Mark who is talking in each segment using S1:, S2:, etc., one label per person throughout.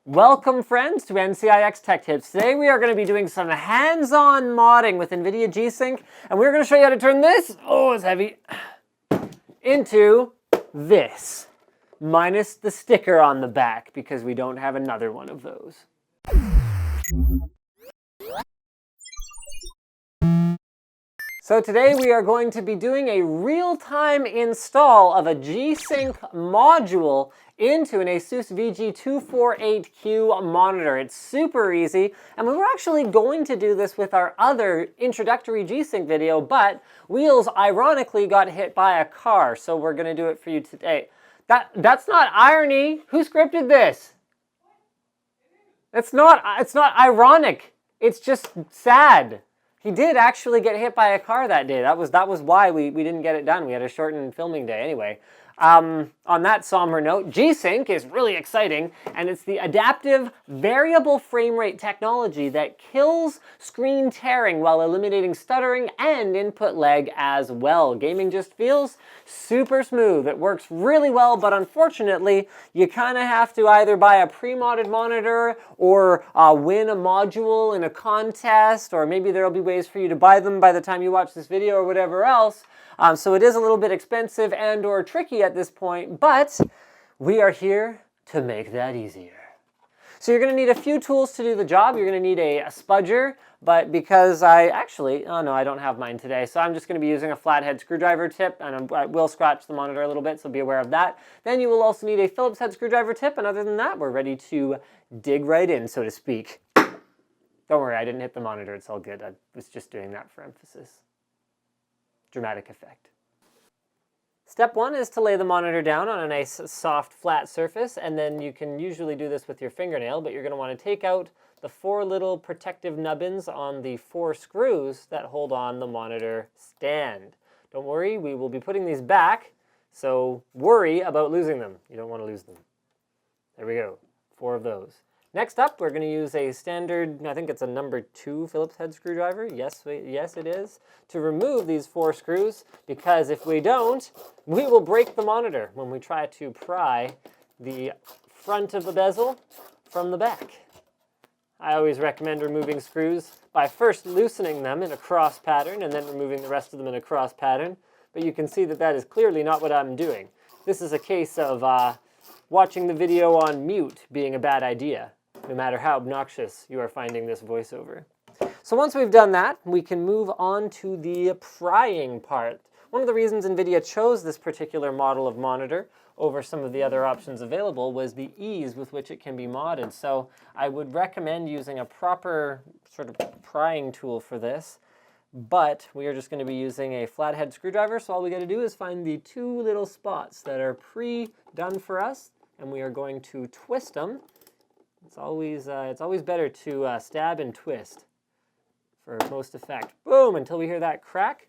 S1: Welcome friends to NCIX Tech Tips. Today we are going to be doing some hands-on modding with NVIDIA G-Sync, and we're going to show you how to turn this, oh it's heavy, into this, minus the sticker on the back because we don't have another one of those. So today we are going to be doing a real-time install of a G-Sync module into an ASUS VG248Q monitor. It's super easy, and we were actually going to do this with our other introductory G-Sync video, but Wheels ironically got hit by a car, so we're going to do it for you today. That's not irony. Who scripted this? It's not ironic. It's just sad. He did actually get hit by a car that day. That was why we didn't get it done. We had a shortened filming day anyway. On that somber note, G-Sync is really exciting, and it's the adaptive variable frame rate technology that kills screen tearing while eliminating stuttering and input lag as well. Gaming just feels super smooth. It works really well, but unfortunately, you kind of have to either buy a pre-modded monitor or win a module in a contest, or maybe there'll be ways for you to buy them by the time you watch this video or whatever else. So it is a little bit expensive and or tricky at this point, but we are here to make that easier. So you're going to need a few tools to do the job. You're going to need a spudger, but because oh no, I don't have mine today, so I'm just going to be using a flathead screwdriver tip, and I will scratch the monitor a little bit, so be aware of that. Then you will also need a Phillips head screwdriver tip, and other than that, we're ready to dig right in, so to speak. Don't worry, I didn't hit the monitor. It's all good. I was just doing that for emphasis. Dramatic effect. Step one is to lay the monitor down on a nice soft flat surface, and then you can usually do this with your fingernail, but you're going to want to take out the 4 little protective nubbins on the 4 screws that hold on the monitor stand. Don't worry, we will be putting these back, so worry about losing them. You don't want to lose them. There we go, 4 of those. Next up, we're going to use a standard, I think it's a number 2 Phillips head screwdriver. Yes, it is. To remove these 4 screws, because if we don't, we will break the monitor when we try to pry the front of the bezel from the back. I always recommend removing screws by first loosening them in a cross pattern and then removing the rest of them in a cross pattern. But you can see that that is clearly not what I'm doing. This is a case of watching the video on mute being a bad idea, no matter how obnoxious you are finding this voiceover. So once we've done that, we can move on to the prying part. One of the reasons NVIDIA chose this particular model of monitor over some of the other options available was the ease with which it can be modded. So I would recommend using a proper sort of prying tool for this, but we are just going to be using a flathead screwdriver, so all we got to do is find the 2 little spots that are pre-done for us, and we are going to twist them. It's always better to stab and twist for most effect. Boom, until we hear that crack.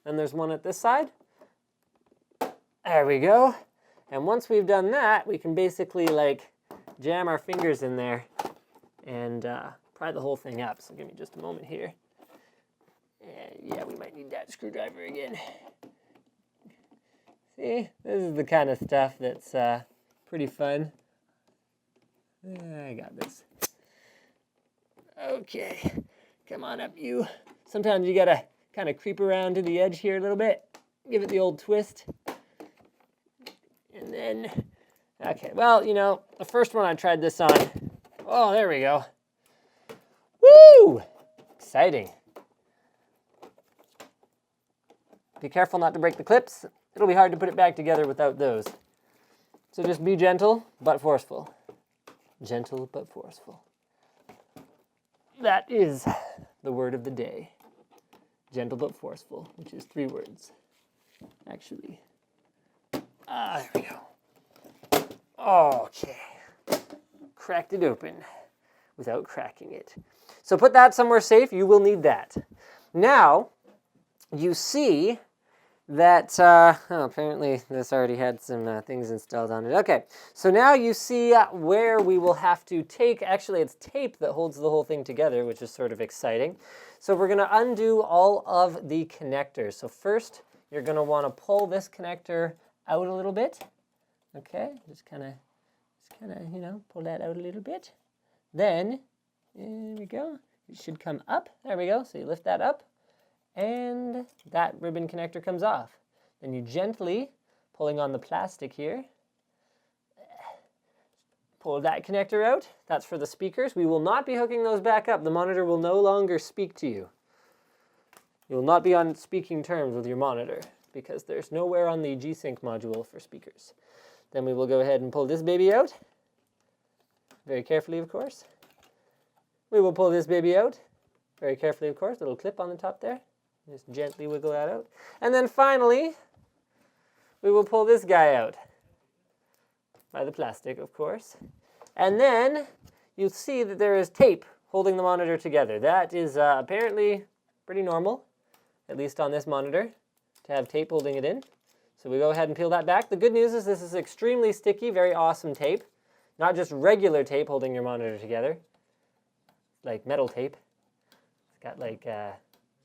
S1: Then there's one at this side. There we go. And once we've done that, we can basically like jam our fingers in there and pry the whole thing up. So give me just a moment here. And yeah, we might need that screwdriver again. See, this is the kind of stuff that's pretty fun. I got this. Okay, come on up, you. Sometimes you gotta kind of creep around to the edge here a little bit. Give it the old twist. And then, okay, well, you know, the first one I tried this on. Oh, there we go. Woo! Exciting. Be careful not to break the clips. It'll be hard to put it back together without those. So just be gentle, but forceful. Gentle but forceful. That is the word of the day. Gentle but forceful, which is 3 words. Actually. There we go. Okay. Cracked it open without cracking it. So put that somewhere safe. You will need that. Now, you see that, apparently this already had some things installed on it. Okay, so now you see where we will have to take, actually it's tape that holds the whole thing together, which is sort of exciting. So we're going to undo all of the connectors. So first, you're going to want to pull this connector out a little bit. Okay, just kind of kind of, you know, pull that out a little bit. Then, there we go. It should come up. There we go. So you lift that up, and that ribbon connector comes off. Then you gently, pulling on the plastic here, pull that connector out. That's for the speakers. We will not be hooking those back up. The monitor will no longer speak to you. You will not be on speaking terms with your monitor because there's nowhere on the G-Sync module for speakers. Then we will go ahead and pull this baby out. Very carefully, of course. We will pull this baby out. Very carefully, of course. Little clip on the top there. Just gently wiggle that out. And then finally, we will pull this guy out. By the plastic, of course. And then you'll see that there is tape holding the monitor together. That is apparently pretty normal, at least on this monitor, to have tape holding it in. So we go ahead and peel that back. The good news is this is extremely sticky, very awesome tape. Not just regular tape holding your monitor together, like metal tape. It's got like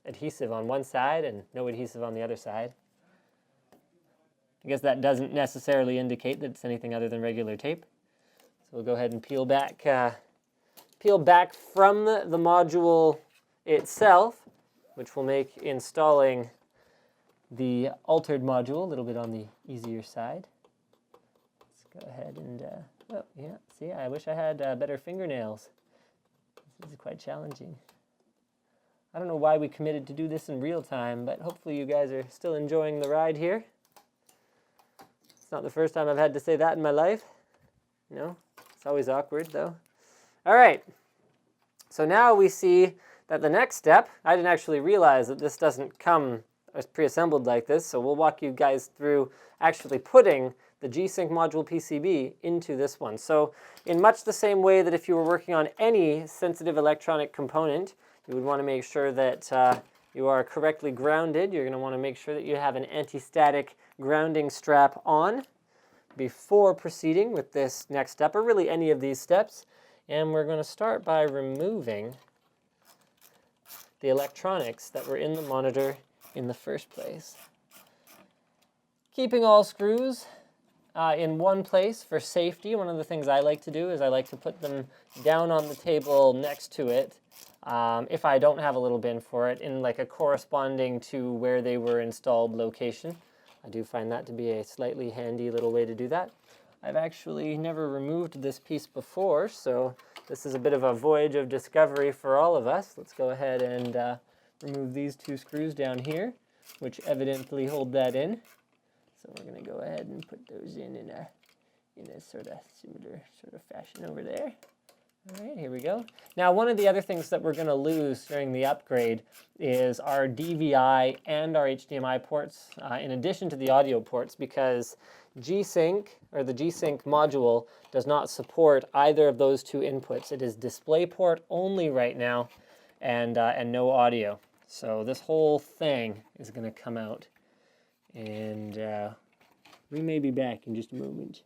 S1: adhesive on one side and no adhesive on the other side. I guess that doesn't necessarily indicate that it's anything other than regular tape. So we'll go ahead and peel back from the module itself, which will make installing the altered module a little bit on the easier side. Let's go ahead and, oh yeah, see, I wish I had better fingernails. This is quite challenging. I don't know why we committed to do this in real time, but hopefully you guys are still enjoying the ride here. It's not the first time I've had to say that in my life. No, it's always awkward though. All right, so now we see that the next step, I didn't actually realize that this doesn't come as pre-assembled like this, so we'll walk you guys through actually putting the G-Sync module PCB into this one. So in much the same way that if you were working on any sensitive electronic component, you would want to make sure that you are correctly grounded. You're going to want to make sure that you have an anti-static grounding strap on before proceeding with this next step, or really any of these steps. And we're going to start by removing the electronics that were in the monitor in the first place. Keeping all screws in one place for safety. One of the things I like to do is I like to put them down on the table next to it. If I don't have a little bin for it, in like a corresponding to where they were installed location. I do find that to be a slightly handy little way to do that. I've actually never removed this piece before, so this is a bit of a voyage of discovery for all of us. Let's go ahead and remove these two screws down here, which evidently hold that in. So we're going to go ahead and put those in a sort of similar sort of fashion over there. All right, here we go. Now, one of the other things that we're going to lose during the upgrade is our DVI and our HDMI ports, in addition to the audio ports, because G-Sync, or the G-Sync module, does not support either of those two inputs. It is DisplayPort only right now, and no audio. So this whole thing is going to come out, and we may be back in just a moment.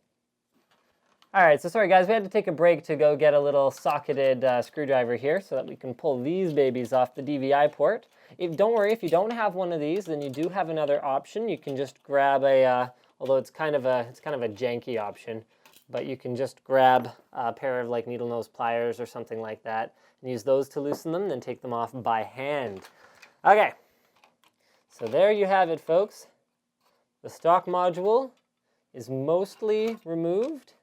S1: All right, so sorry guys, we had to take a break to go get a little socketed screwdriver here so that we can pull these babies off the DVI port. Don't worry, if you don't have one of these, then you do have another option. You can just grab a, although it's kind of a janky option, but you can just grab a pair of like needle nose pliers or something like that and use those to loosen them, then take them off by hand. Okay, so there you have it, folks. The stock module is mostly removed.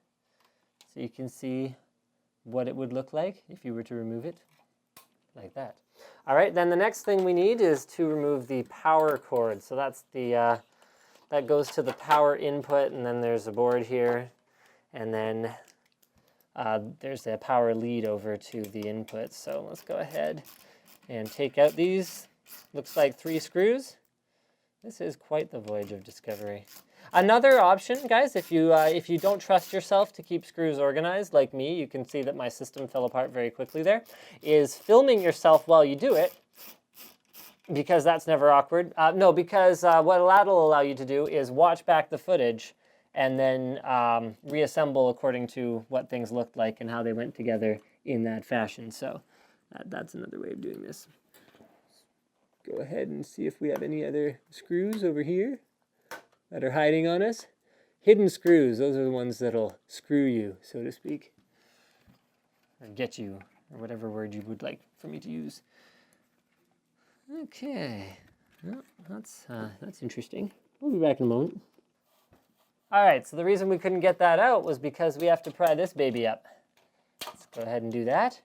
S1: So you can see what it would look like if you were to remove it like that. All right, then the next thing we need is to remove the power cord. So that's the, that goes to the power input, and then there's a board here, and then there's a power lead over to the input. So let's go ahead and take out these, looks like 3 screws. This is quite the voyage of discovery. Another option, guys, if you don't trust yourself to keep screws organized like me, you can see that my system fell apart very quickly there, is filming yourself while you do it, because that's never awkward. No, because what that'll allow you to do is watch back the footage and then reassemble according to what things looked like and how they went together in that fashion. So that's another way of doing this. Go ahead and see if we have any other screws over here that are hiding on us. hidden screws. Those are the ones that'll screw you, so to speak. Or get you, or whatever word you would like for me to use. Okay, well, that's interesting. We'll be back in a moment. All right, so the reason we couldn't get that out was because we have to pry this baby up. Let's go ahead and do that.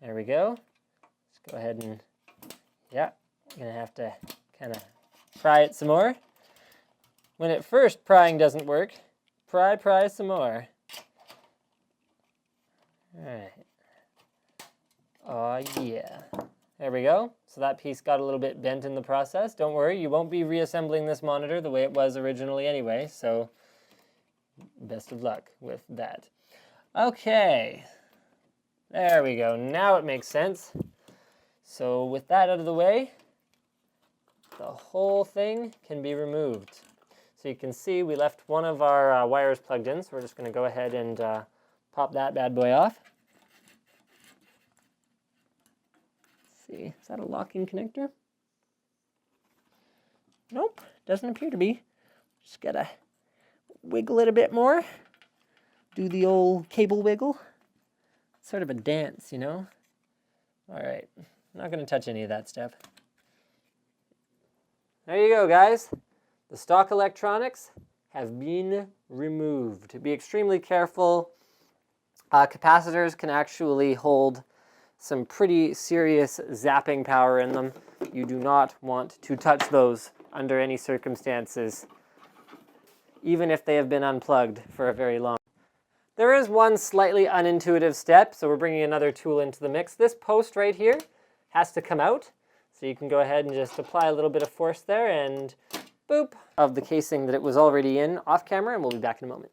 S1: There we go. Let's go ahead and, yeah, I'm gonna have to kind of pry it some more. When at first prying doesn't work, pry some more. All right. Oh yeah. There we go. So that piece got a little bit bent in the process. Don't worry, you won't be reassembling this monitor the way it was originally anyway, so best of luck with that. Okay, there we go. Now it makes sense. So with that out of the way, the whole thing can be removed. So you can see we left one of our wires plugged in, so we're just going to go ahead and pop that bad boy off. See, is that a locking connector? Nope, doesn't appear to be. Just gotta wiggle it a bit more. Do the old cable wiggle. Sort of a dance, you know? All right, I'm not gonna touch any of that stuff. There you go, guys. The stock electronics have been removed. Be extremely careful. Capacitors can actually hold some pretty serious zapping power in them. You do not want to touch those under any circumstances, even if they have been unplugged for a very long time. There is one slightly unintuitive step, so we're bringing another tool into the mix. This post right here has to come out, so you can go ahead and just apply a little bit of force there and boop, of the casing that it was already in off camera, and we'll be back in a moment.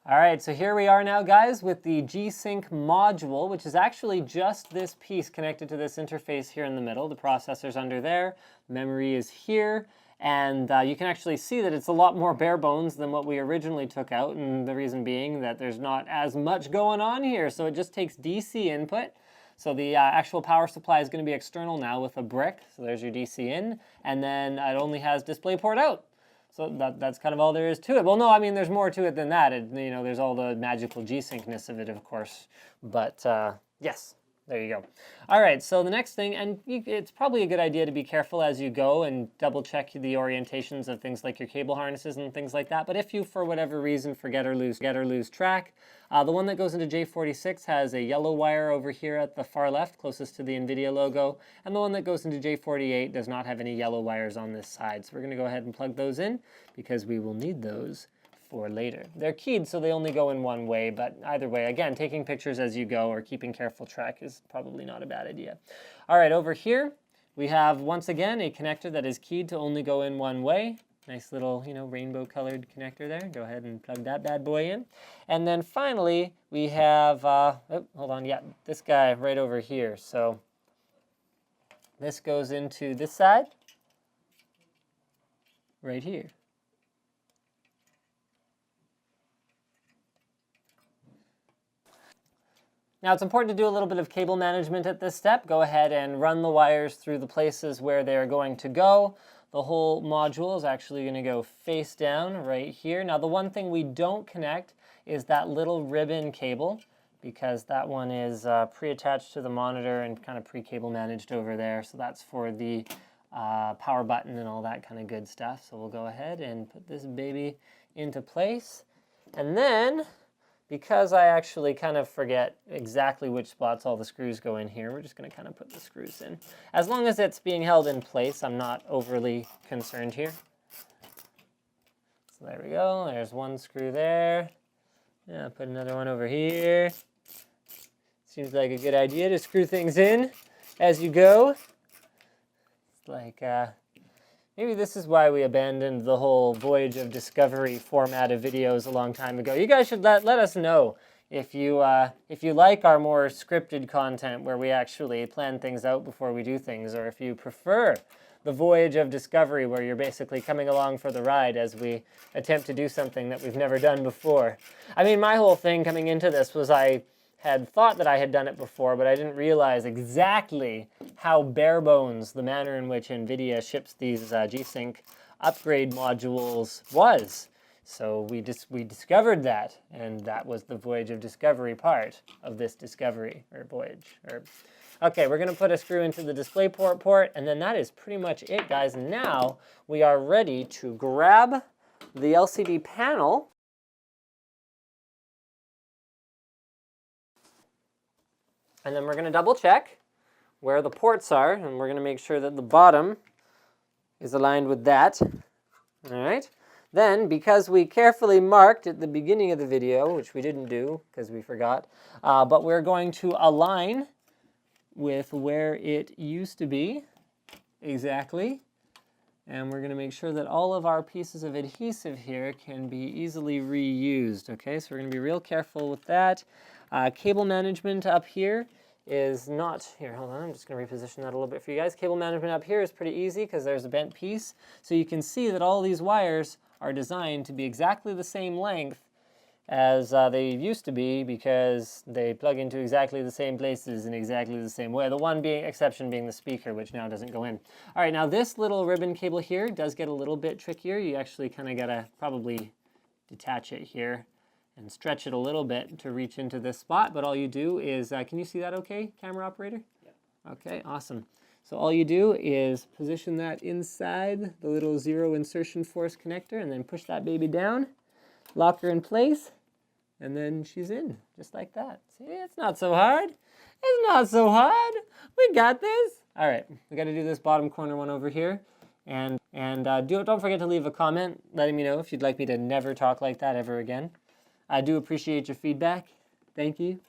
S1: All right, so here we are now, guys, with the G-Sync module, which is actually just this piece connected to this interface here in the middle. The processor's under there, memory is here, and you can actually see that it's a lot more bare bones than what we originally took out, and the reason being that there's not as much going on here, so it just takes DC input. So the actual power supply is going to be external now with a brick, so there's your DC in, and then it only has DisplayPort out. So that's kind of all there is to it. Well, no, I mean, there's more to it than that. You know, there's all the magical G-Syncness of it, of course. But yes, there you go. All right, so the next thing, and it's probably a good idea to be careful as you go and double check the orientations of things like your cable harnesses and things like that. But if you, for whatever reason, forget or lose track, the one that goes into J46 has a yellow wire over here at the far left, closest to the NVIDIA logo, and the one that goes into J48 does not have any yellow wires on this side. So we're going to go ahead and plug those in because we will need those for later. They're keyed, so they only go in one way, but either way, again, taking pictures as you go or keeping careful track is probably not a bad idea. All right, over here, we have, once again, a connector that is keyed to only go in one way. Nice little, you know, rainbow-colored connector there. Go ahead and plug that bad boy in. And then finally, we have, oh, hold on, yeah, this guy right over here. So this goes into this side, right here. Now it's important to do a little bit of cable management at this step. Go ahead and run the wires through the places where they're going to go. The whole module is actually going to go face down right here. Now the one thing we don't connect is that little ribbon cable, because that one is pre-attached to the monitor and kind of pre-cable managed over there. So that's for the power button and all that kind of good stuff. So we'll go ahead and put this baby into place. And then, because I actually kind of forget exactly which spots all the screws go in here, we're just going to kind of put the screws in. As long as it's being held in place, I'm not overly concerned here. So there we go. There's one screw there. Yeah, put another one over here. Seems like a good idea to screw things in as you go. It's like, maybe this is why we abandoned the whole Voyage of Discovery format of videos a long time ago. You guys should let us know if you like our more scripted content where we actually plan things out before we do things, or if you prefer the Voyage of Discovery where you're basically coming along for the ride as we attempt to do something that we've never done before. I mean, my whole thing coming into this was I had thought that I had done it before, but I didn't realize exactly how bare bones the manner in which NVIDIA ships these G-Sync upgrade modules was. So we discovered that, and that was the voyage of discovery part of this discovery, or voyage. Okay, we're going to put a screw into the DisplayPort port, and then that is pretty much it, guys. Now we are ready to grab the LCD panel. And then we're going to double check where the ports are, and we're going to make sure that the bottom is aligned with that. All right. Then, because we carefully marked at the beginning of the video, which we didn't do because we forgot, but we're going to align with where it used to be, exactly. And we're going to make sure that all of our pieces of adhesive here can be easily reused, okay? So we're going to be real careful with that. Cable management up here is not, here, hold on, I'm just going to reposition that a little bit for you guys. Cable management up here is pretty easy because there's a bent piece. So you can see that all these wires are designed to be exactly the same length as they used to be because they plug into exactly the same places in exactly the same way. The one exception being the speaker, which now doesn't go in. All right, now this little ribbon cable here does get a little bit trickier. You actually kind of gotta probably detach it here and stretch it a little bit to reach into this spot, but all you do is, can you see that okay, camera operator? Yeah. Okay, awesome. So all you do is position that inside the little zero insertion force connector and then push that baby down, lock her in place, and then she's in, just like that. See, it's not so hard. It's not so hard. We got this. All right, we got to do this bottom corner one over here. And don't forget to leave a comment letting me know if you'd like me to never talk like that ever again. I do appreciate your feedback. Thank you.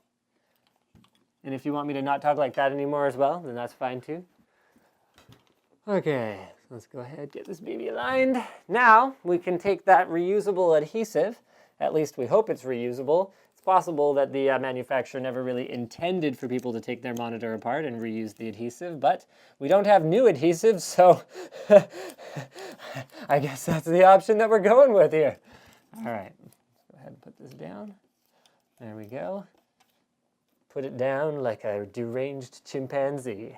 S1: And if you want me to not talk like that anymore as well, then that's fine too. Okay, let's go ahead and get this baby aligned. Now we can take that reusable adhesive. At least we hope it's reusable. It's possible that the manufacturer never really intended for people to take their monitor apart and reuse the adhesive, but we don't have new adhesive, so I guess that's the option that we're going with here. All right, let's go ahead and put this down. There we go. Put it down like a deranged chimpanzee.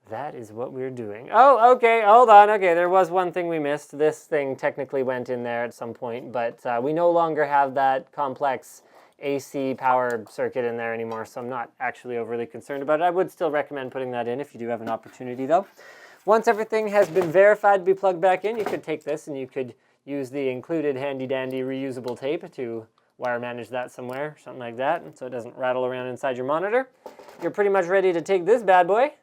S1: That is what we're doing. Oh, okay, hold on. Okay, there was one thing we missed. This thing technically went in there at some point, but we no longer have that complex AC power circuit in there anymore, so I'm not actually overly concerned about it. I would still recommend putting that in if you do have an opportunity, though. Once everything has been verified to be plugged back in, you could take this and you could use the included handy-dandy reusable tape to wire manage that somewhere, something like that, so it doesn't rattle around inside your monitor. You're pretty much ready to take this bad boy,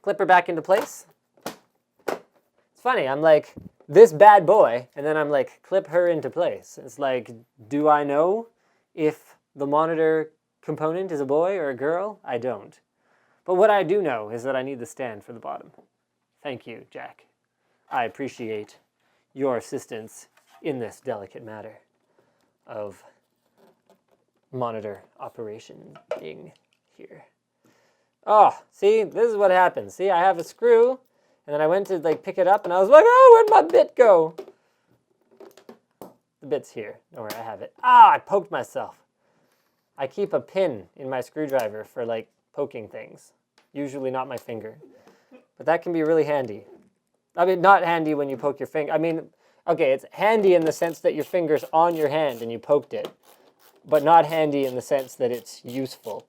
S1: clip her back into place. It's funny, I'm like, this bad boy, and then I'm like, clip her into place. It's like, do I know if the monitor component is a boy or a girl? I don't. But what I do know is that I need the stand for the bottom. Thank you, Jack. I appreciate your assistance in this delicate matter of monitor operation thing here. Oh, see, this is what happens. See, I have a screw, and then I went to like pick it up, and I was like, oh, where'd my bit go? The bit's here. Don't worry, I have it. Ah, I poked myself. I keep a pin in my screwdriver for like poking things. Usually not my finger. But that can be really handy. I mean, not handy when you poke your finger. I mean, okay, it's handy in the sense that your finger's on your hand and you poked it, but not handy in the sense that it's useful.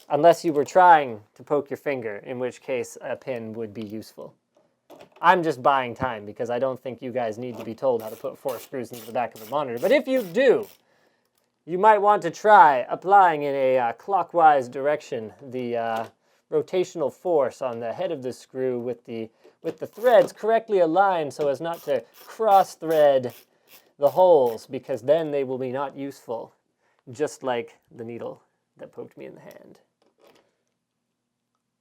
S1: Unless you were trying to poke your finger, in which case a pin would be useful. I'm just buying time because I don't think you guys need to be told how to put 4 screws into the back of a monitor. But if you do, you might want to try applying in a clockwise direction the rotational force on the head of the screw with the threads correctly aligned so as not to cross-thread the holes, because then they will be not useful, just like the needle that poked me in the hand.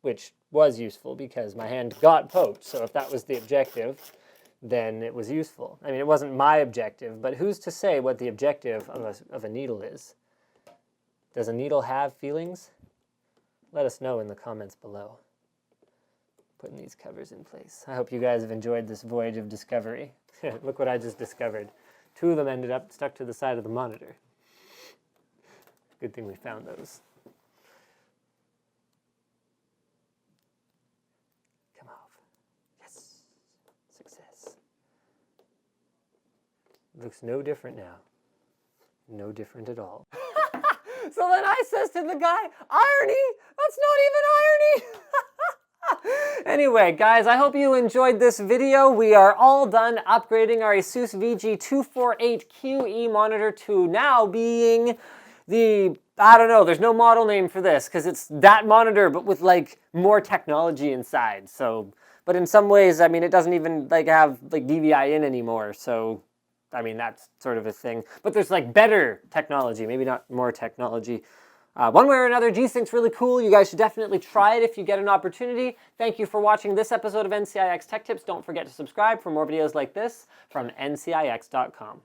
S1: Which was useful because my hand got poked, so if that was the objective, then it was useful. I mean, it wasn't my objective, but who's to say what the objective of a needle is? Does a needle have feelings? Let us know in the comments below. Putting these covers in place. I hope you guys have enjoyed this voyage of discovery. Look what I just discovered. 2 of them ended up stuck to the side of the monitor. Good thing we found those. Come off. Yes. Looks no different now. No different at all. So then I says to the guy, irony? That's not even irony! Anyway, guys, I hope you enjoyed this video. We are all done upgrading our Asus VG248QE monitor to now being the, I don't know, there's no model name for this because it's that monitor but with like more technology inside. So, but in some ways, I mean, it doesn't even like have like DVI in anymore. So, I mean, that's sort of a thing. But there's like better technology, maybe not more technology. One way or another, G-Sync's really cool. You guys should definitely try it if you get an opportunity. Thank you for watching this episode of NCIX Tech Tips. Don't forget to subscribe for more videos like this from ncix.com.